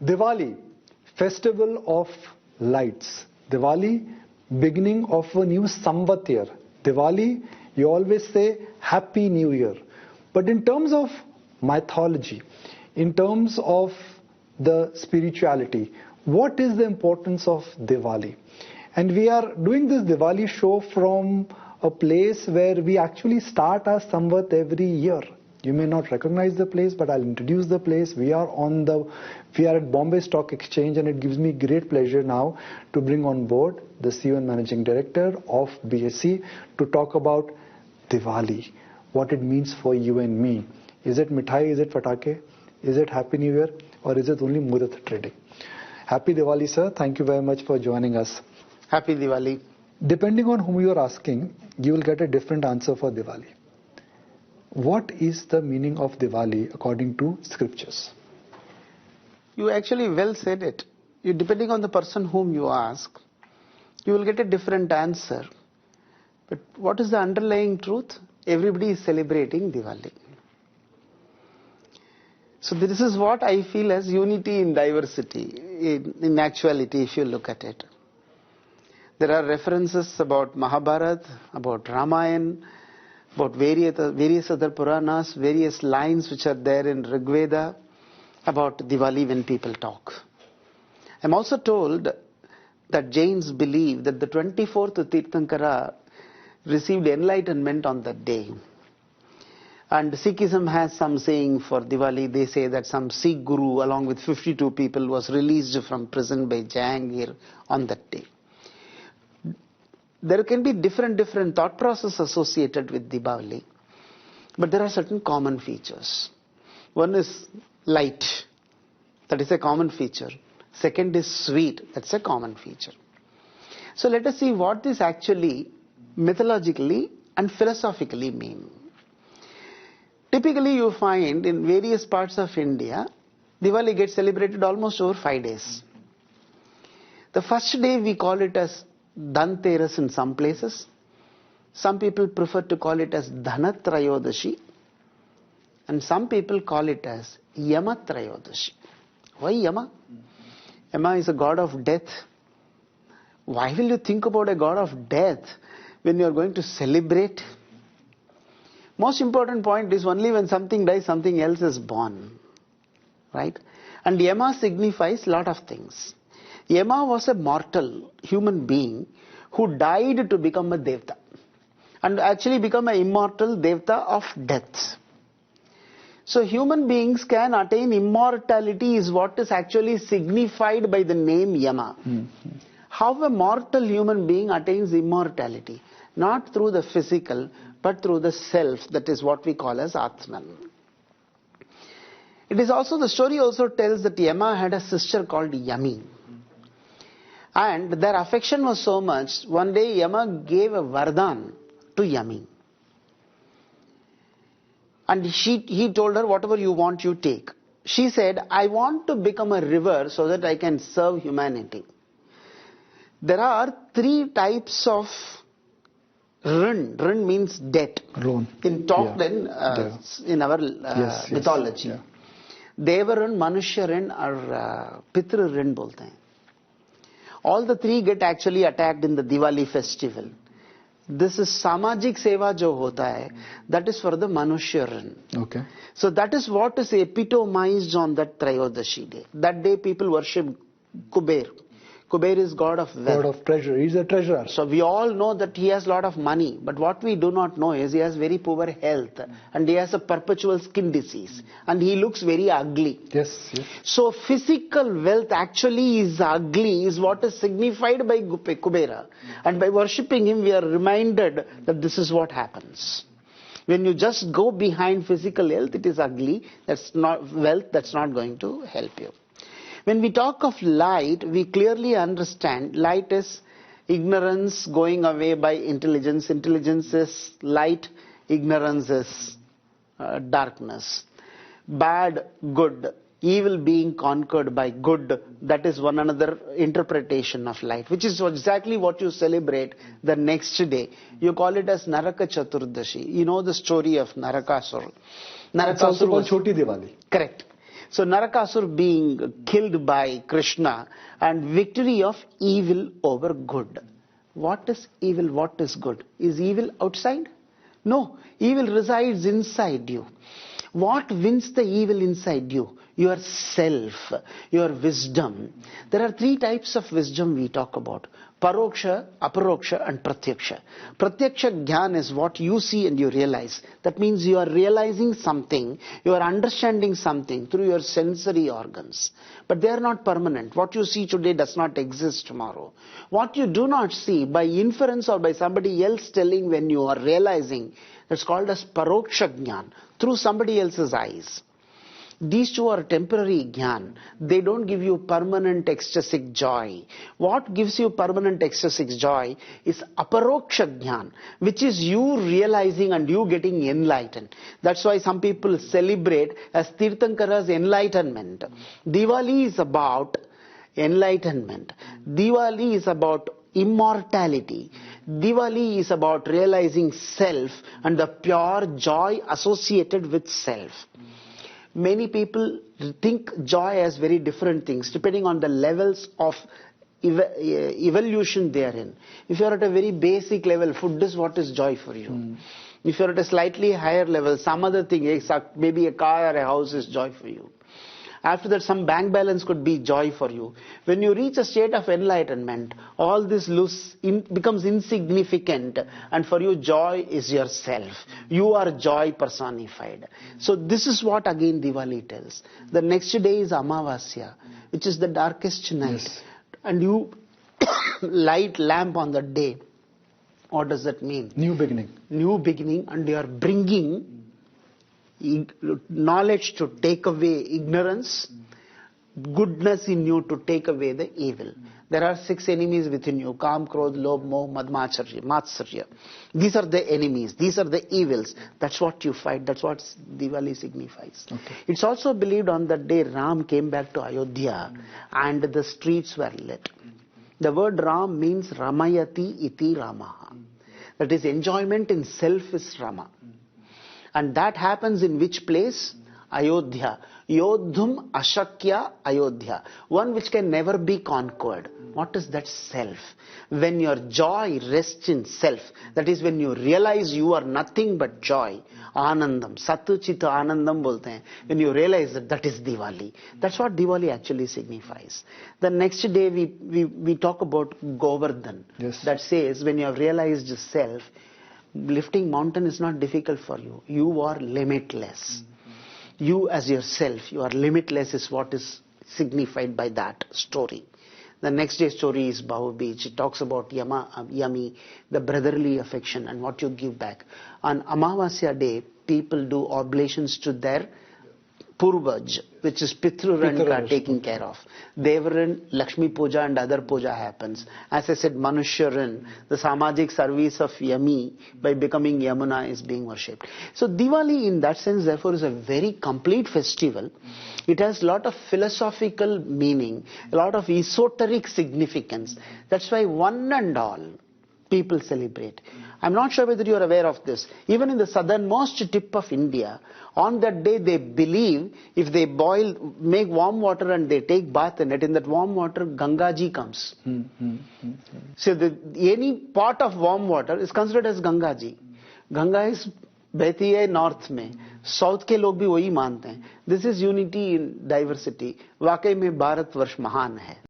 Diwali, festival of lights. Diwali, beginning of a new Samvat year. Diwali, you always say Happy New Year. But in terms of mythology, in terms of the spirituality, what is the importance of Diwali? And we are doing this Diwali show from a place where we actually start our Samvat every year. You may not recognize the place, but I'll introduce the place. We are at Bombay Stock Exchange, and it gives me great pleasure now to bring on board the CEO and Managing Director of BSE to talk about Diwali, what it means for you and me. Is it mithai? Is it fatake? Is it Happy New Year? Or is it only Murat trading? Happy Diwali, sir. Thank you very much for joining us. Happy Diwali. Depending on whom you are asking, you will get a different answer for Diwali. What is the meaning of Diwali according to scriptures? You actually well said it. Depending on the person whom you ask, you will get a different answer. But what is the underlying truth? Everybody is celebrating Diwali. So this is what I feel as unity in diversity, in actuality, if you look at it. There are references about Mahabharata, about Ramayana, about various other Puranas, various lines which are there in Rig Veda about Diwali when people talk. I'm also told that Jains believe that the 24th Tirthankara received enlightenment on that day. And Sikhism has some saying for Diwali. They say that some Sikh guru along with 52 people was released from prison by Jahangir on that day. There can be different thought process associated with Diwali, but there are certain common features. One is light, that is a common feature. Second is sweet, that's a common feature. So let us see what this actually mythologically and philosophically mean. Typically you find in various parts of India, Diwali gets celebrated almost over 5 days. The first day we call it as Dhanteras in some places. Some people prefer to call it as Dhanatrayodashi. And some people call it as Yamatrayodashi. Why Yama? Yama is a god of death. Why will you think about a god of death when you are going to celebrate? Most important point is only when something dies, something else is born. Right? And Yama signifies lot of things. Yama was a mortal human being who died to become a Devta and actually become an immortal Devta of death. So human beings can attain immortality is what is actually signified by the name Yama. How a mortal human being attains immortality? Not through the physical, but through the self, that is what we call as Atman. It is also, the story also tells that Yama had a sister called Yami. And their affection was so much, one day Yama gave a Vardhan to Yami. And he told her, whatever you want, you take. She said, I want to become a river so that I can serve humanity. There are 3 types of Rin. Rin means debt. Loan. In talk then, in our mythology. Yeah. Deva Rin, Manushya Rin or Pitru Rin bolte hain. All the 3 get actually attacked in the Diwali festival. This is Samajik Seva jo hota hai, that is for the Manushya Rin. Okay. So that is what is epitomized on that Trayodashi day. That day people worship Kuber. Kuber is god of wealth. God of treasure. He is a treasurer. So we all know that he has a lot of money. But what we do not know is he has very poor health. And he has a perpetual skin disease. And he looks very ugly. Yes. So physical wealth actually is ugly, is what is signified by Kubera. And by worshipping him, we are reminded that this is what happens. When you just go behind physical health, it is ugly. That's not wealth. That's not going to help you. When we talk of light, we clearly understand light is ignorance going away by intelligence. Intelligence is light, ignorance is darkness. Bad, good, evil being conquered by good. That is one another interpretation of light, which is exactly what you celebrate the next day. You call it as Naraka Chaturdashi. You know the story of Narakasur. It's also called Choti Diwali. Correct. So Narakasur being killed by Krishna and victory of evil over good. What is evil? What is good? Is evil outside? No, evil resides inside you. What wins the evil inside you? Your self, your wisdom. There are three types of wisdom we talk about. Paroksha, Aparoksha and Pratyaksha. Pratyaksha Jnana is what you see and you realize. That means you are realizing something, you are understanding something through your sensory organs. But they are not permanent. What you see today does not exist tomorrow. What you do not see by inference or by somebody else telling when you are realizing, that's called as Paroksha Jnana, through somebody else's eyes. These two are temporary jnana. They don't give you permanent ecstatic joy. What gives you permanent ecstatic joy is aparoksha jnana, which is you realizing and you getting enlightened. That's why some people celebrate as Tirthankara's enlightenment. Diwali is about enlightenment. Diwali is about immortality. Diwali is about realizing self and the pure joy associated with self. Many people think joy as very different things depending on the levels of evolution they are in. If you are at a very basic level, food is what is joy for you. If you are at a slightly higher level, some other thing, maybe a car or a house is joy for you. After that, some bank balance could be joy for you. When you reach a state of enlightenment, all this becomes insignificant, and for you joy is yourself. You are joy personified. So this is what again Diwali tells. The next day is Amavasya, which is the darkest night. Yes. And you light lamp on the day. What does that mean? New beginning. New beginning, and you are bringing knowledge to take away ignorance, goodness in you to take away the evil. There are 6 enemies within you: Kam, Krodh, Lobh, Moh, Mad, Matsarya. These are the enemies. These are the evils. That's what you fight. That's what Diwali signifies. Okay. It's also believed on that day Ram came back to Ayodhya and the streets were lit. The word Ram means Ramayati iti Ramaha. That is, enjoyment in self is Rama. And that happens in which place? Ayodhya. Yodhum ashakya Ayodhya. One which can never be conquered. What is that self? When your joy rests in self, that is when you realize you are nothing but joy, Anandam, Satu Chita Anandam bolte hain. When you realize that is Diwali. That's what Diwali actually signifies. The next day we talk about Govardhan. Yes. That says when you have realized self, lifting mountain is not difficult for you. You are limitless. You as yourself, you are limitless is what is signified by that story. The next day story is Bhav Beach. It talks about Yami, the brotherly affection and what you give back. On Amavasya day, people do oblations to their Purvaj, which is Pitruranka taking care of. Devaran, Lakshmi Puja and other puja happens. As I said, Manushyaran, the Samajik service of Yami by becoming Yamuna is being worshipped. So Diwali in that sense therefore is a very complete festival. It has a lot of philosophical meaning, a lot of esoteric significance. That's why one and all people celebrate. I'm not sure whether you are aware of this. Even in the southernmost tip of India, on that day they believe if they make warm water and they take bath in it, in that warm water Gangaji comes. So any pot of warm water is considered as Gangaji. Ganga is बहती है north में, south के लोग भी वही मानते हैं. This is unity in diversity. वाकई में भारतवर्ष महान है.